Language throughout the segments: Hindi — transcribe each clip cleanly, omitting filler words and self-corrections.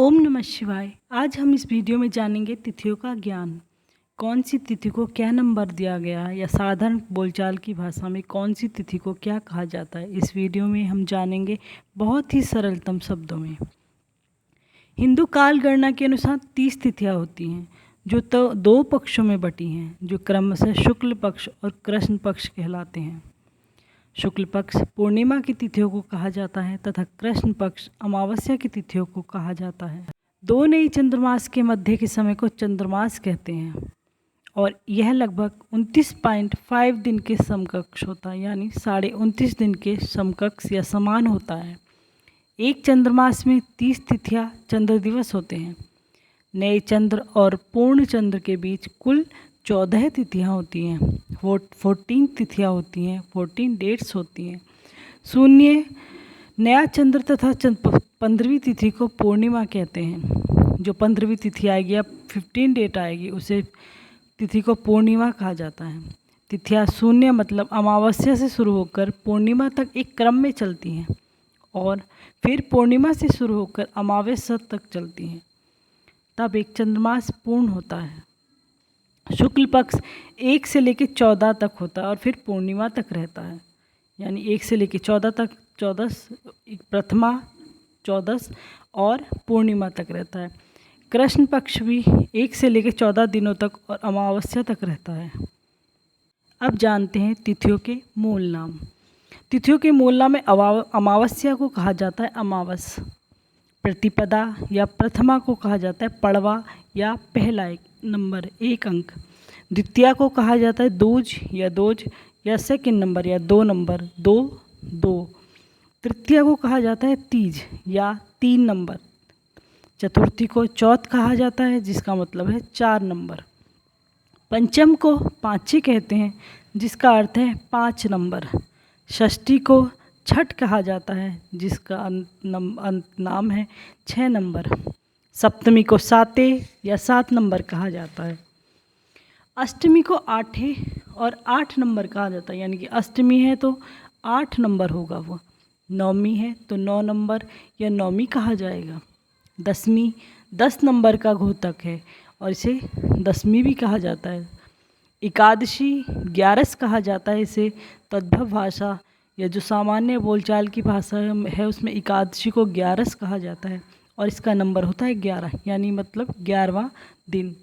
ओम नमः शिवाय। आज हम इस वीडियो में जानेंगे तिथियों का ज्ञान। कौन सी तिथि को क्या नंबर दिया गया है या साधारण बोलचाल की भाषा में कौन सी तिथि को क्या कहा जाता है, इस वीडियो में हम जानेंगे बहुत ही सरलतम शब्दों में। हिंदू काल गणना के अनुसार 30 तिथियां होती हैं जो तो दो पक्षों में बटी हैं, जो क्रमशः शुक्ल पक्ष और कृष्ण पक्ष कहलाते हैं। शुक्ल पक्ष पूर्णिमा की तिथियों को कहा जाता है तथा कृष्ण पक्ष अमावस्या की तिथियों को कहा जाता है। दो नई चंद्रमास के मध्य के समय को चंद्रमास कहते हैं और यह लगभग 29.5 दिन के समकक्ष होता है, यानी 29.5 दिन के समकक्ष या समान होता है। एक चंद्रमास में 30 तिथियां चंद्र दिवस होते हैं। नए चंद्र और पूर्ण चंद्र के बीच कुल 14 तिथियां होती हैं। 14 तिथियां होती हैं, 14 डेट्स होती हैं। शून्य नया चंद्र तथा 15वीं तिथि को पूर्णिमा कहते हैं। जो 15वीं तिथि आएगी या 15 डेट आएगी उसे तिथि को पूर्णिमा कहा जाता है। तिथियां शून्य मतलब अमावस्या से शुरू होकर पूर्णिमा तक एक क्रम में चलती हैं और फिर पूर्णिमा से शुरू होकर अमावस्या तक चलती हैं, तब एक चंद्रमास पूर्ण होता है। शुक्ल पक्ष 1 से लेकर 14 तक होता है और फिर पूर्णिमा तक रहता है, यानी 1 से लेकर 14 तक 14 प्रथमा 14 और पूर्णिमा तक रहता है। कृष्ण पक्ष भी 1 से लेकर 14 दिनों तक और अमावस्या तक रहता है। अब जानते हैं तिथियों के मूल नाम। तिथियों के मूल नाम में अमावस्या को कहा जाता है अमावस, प्रतिपदा या प्रथमा को कहा जाता है पड़वा या पहला एक नंबर 1 अंक, द्वितीया को कहा जाता है दूज या सेकंड नंबर या 2 नंबर 2, तृतीया को कहा जाता है तीज या 3 नंबर, चतुर्थी को चौथ कहा जाता है जिसका मतलब है 4 नंबर, पंचम को पाँची कहते हैं जिसका अर्थ है 5 नंबर, षष्ठी को छठ कहा जाता है जिसका नाम है 6 नंबर, सप्तमी को साते या 7 नंबर कहा जाता है, अष्टमी को आठे और 8 नंबर कहा जाता है, यानी कि अष्टमी है तो 8 नंबर होगा वो, नवमी है तो 9 नंबर या नौमी कहा जाएगा, दसवीं 10 नंबर का घोतक है और इसे दसवीं भी कहा जाता है, एकादशी 11 कहा जाता है, इसे तद्भव भाषा या जो सामान्य बोलचाल की भाषा है उसमें एकादशी को 11 कहा जाता है और इसका नंबर होता है 11, यानी मतलब 11वां दिन।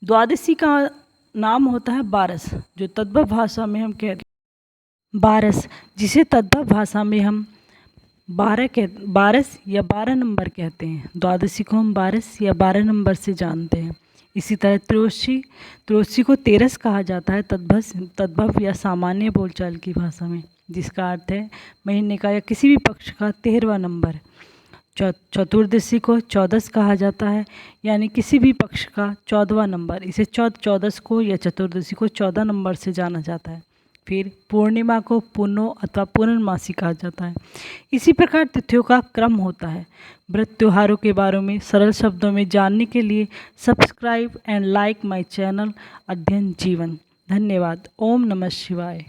द्वादशी का नाम होता है बारस, जो तद्भव भाषा में हम कहते हैं बारस, जिसे तद्भव भाषा में हम बारस या 12 नंबर कहते हैं। द्वादशी को हम 12 या 12 नंबर से जानते हैं। इसी तरह त्रयोदशी को 13 कहा जाता है तद्भव या सामान्य बोलचाल की भाषा में, जिसका अर्थ है महीने का या किसी भी पक्ष का 13वां नंबर। चतुर्दशी को 14 कहा जाता है, यानी किसी भी पक्ष का 14वां नंबर, इसे 14 को या चतुर्दशी को 14 नंबर से जाना जाता है। फिर पूर्णिमा को पुनो अथवा पूर्णमासी कहा जाता है। इसी प्रकार तिथियों का क्रम होता है। व्रत त्योहारों के बारे में सरल शब्दों में जानने के लिए subscribe and like my channel अध्ययन जीवन। धन्यवाद। ओम नमः शिवाय।